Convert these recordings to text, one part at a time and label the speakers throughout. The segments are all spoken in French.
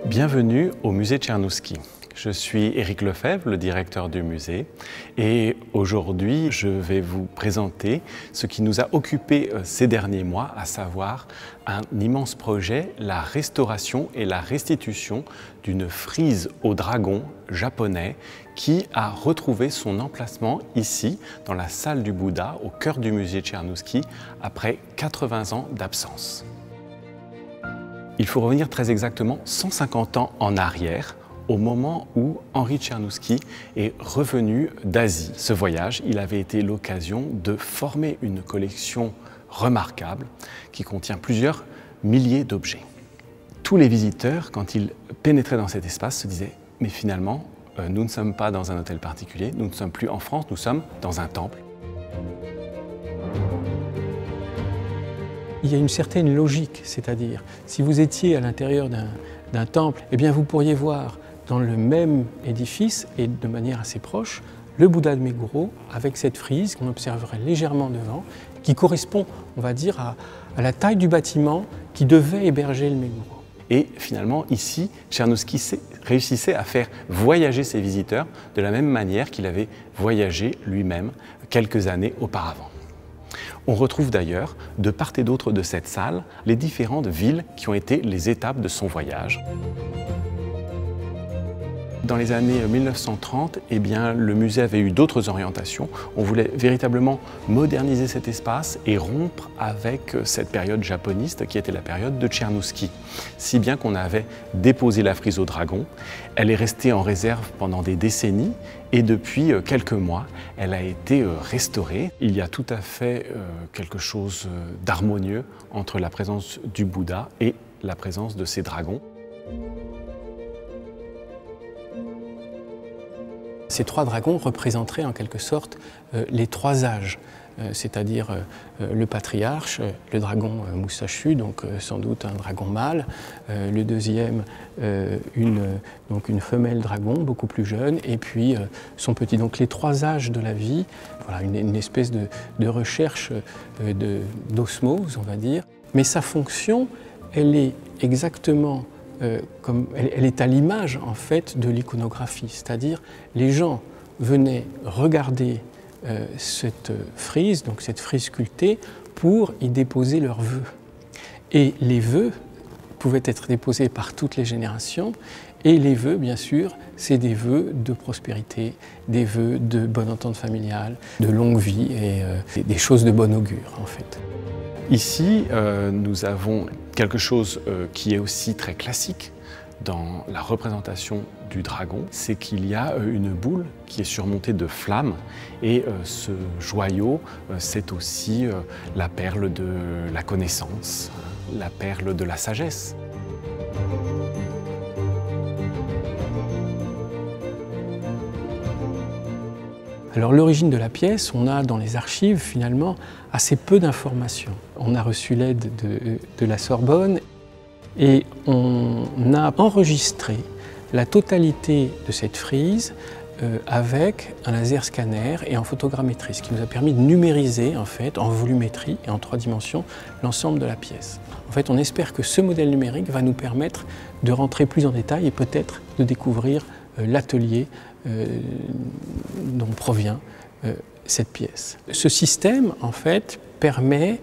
Speaker 1: Bienvenue au musée Czernuski. Je suis Éric Lefebvre, le directeur du musée, et aujourd'hui je vais vous présenter ce qui nous a occupé ces derniers mois, à savoir un immense projet, la restauration et la restitution d'une frise au dragon japonais qui a retrouvé son emplacement ici, dans la salle du Bouddha, au cœur du musée Czernuski, après 80 ans d'absence. Il faut revenir très exactement 150 ans en arrière, au moment où Henri Czernuski est revenu d'Asie. Ce voyage, il avait été l'occasion de former une collection remarquable qui contient plusieurs milliers d'objets. Tous les visiteurs, quand ils pénétraient dans cet espace, se disaient « mais finalement, nous ne sommes pas dans un hôtel particulier, nous ne sommes plus en France, nous sommes dans un temple ».
Speaker 2: Il y a une certaine logique, c'est-à-dire si vous étiez à l'intérieur d'un temple, eh bien vous pourriez voir dans le même édifice et de manière assez proche le Bouddha de Meguro avec cette frise qu'on observerait légèrement devant, qui correspond, on va dire, à la taille du bâtiment qui devait héberger le Meguro.
Speaker 1: Et finalement, ici, Czernuski réussissait à faire voyager ses visiteurs de la même manière qu'il avait voyagé lui-même quelques années auparavant. On retrouve d'ailleurs, de part et d'autre de cette salle, les différentes villes qui ont été les étapes de son voyage. Dans les années 1930, eh bien, le musée avait eu d'autres orientations. On voulait véritablement moderniser cet espace et rompre avec cette période japoniste qui était la période de Czernuski. Si bien qu'on avait déposé la frise au dragon. Elle est restée en réserve pendant des décennies et depuis quelques mois, elle a été restaurée. Il y a tout à fait quelque chose d'harmonieux entre la présence du Bouddha et la présence de ces dragons.
Speaker 2: Ces trois dragons représenteraient en quelque sorte les trois âges, c'est-à-dire le patriarche, le dragon moustachu, donc sans doute un dragon mâle, le deuxième une femelle dragon beaucoup plus jeune, et puis son petit. Donc les trois âges de la vie, voilà, une espèce de recherche d'osmose, on va dire. Mais sa fonction, elle est exactement elle est à l'image en fait de l'iconographie, c'est-à-dire les gens venaient regarder cette frise, donc cette frise sculptée, pour y déposer leurs vœux. Et les vœux pouvaient être déposés par toutes les générations, et les vœux, bien sûr, c'est des vœux de prospérité, des vœux de bonne entente familiale, de longue vie et des choses de bon augure en fait.
Speaker 1: Ici, nous avons quelque chose qui est aussi très classique dans la représentation du dragon, c'est qu'il y a une boule qui est surmontée de flammes et ce joyau, c'est aussi la perle de la connaissance, la perle de la sagesse.
Speaker 2: Alors l'origine de la pièce, on a dans les archives finalement assez peu d'informations. On a reçu l'aide de la Sorbonne et on a enregistré la totalité de cette frise avec un laser scanner et en photogrammétrie, ce qui nous a permis de numériser en fait en volumétrie et en 3 dimensions l'ensemble de la pièce. En fait, on espère que ce modèle numérique va nous permettre de rentrer plus en détail et peut-être de découvrir l'atelier dont provient cette pièce. Ce système, en fait, permet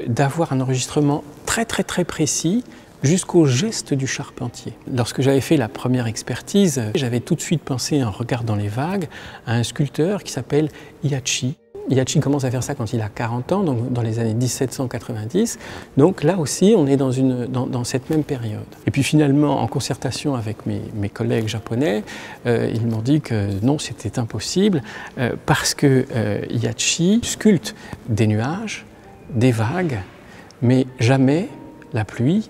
Speaker 2: d'avoir un enregistrement très précis jusqu'au geste du charpentier. Lorsque j'avais fait la première expertise, j'avais tout de suite pensé, en regardant les vagues, à un sculpteur qui s'appelle Hiachi. Hiachi commence à faire ça quand il a 40 ans, donc dans les années 1790. Donc là aussi, on est dans cette même période. Et puis finalement, en concertation avec mes collègues japonais, ils m'ont dit que non, c'était impossible parce que Hiachi sculpte des nuages, des vagues, mais jamais la pluie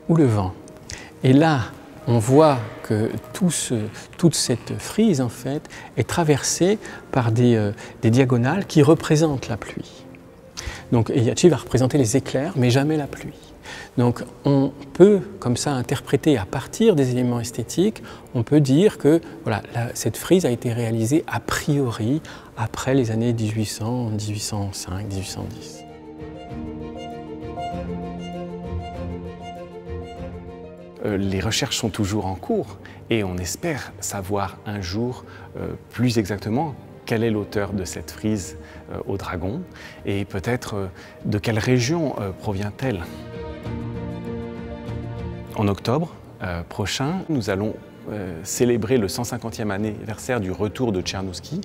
Speaker 2: ou le vent. Et là, on voit que toute cette frise, en fait, est traversée par des diagonales qui représentent la pluie. Donc Hiachi va représenter les éclairs, mais jamais la pluie. Donc on peut, comme ça, interpréter à partir des éléments esthétiques, on peut dire que voilà, cette frise a été réalisée a priori après les années 1800, 1805, 1810.
Speaker 1: les recherches sont toujours en cours et on espère savoir un jour plus exactement quel est l'auteur de cette frise au dragon et peut-être de quelle région provient-elle. En octobre prochain, nous allons célébrer le 150e anniversaire du retour de Tchernouski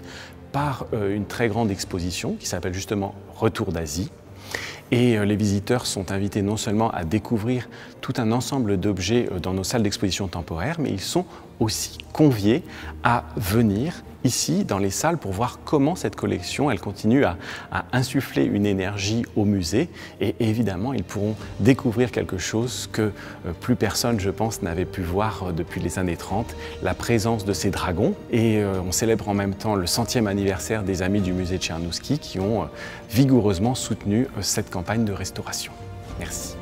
Speaker 1: par une très grande exposition qui s'appelle justement Retour d'Asie. Et les visiteurs sont invités non seulement à découvrir tout un ensemble d'objets dans nos salles d'exposition temporaires, mais ils sont aussi conviés à venir ici dans les salles pour voir comment cette collection elle continue à insuffler une énergie au musée. Et évidemment, ils pourront découvrir quelque chose que plus personne, je pense, n'avait pu voir depuis les années 30, la présence de ces dragons. Et on célèbre en même temps le 100e anniversaire des Amis du musée Tchernouski qui ont vigoureusement soutenu cette campagne de restauration. Merci.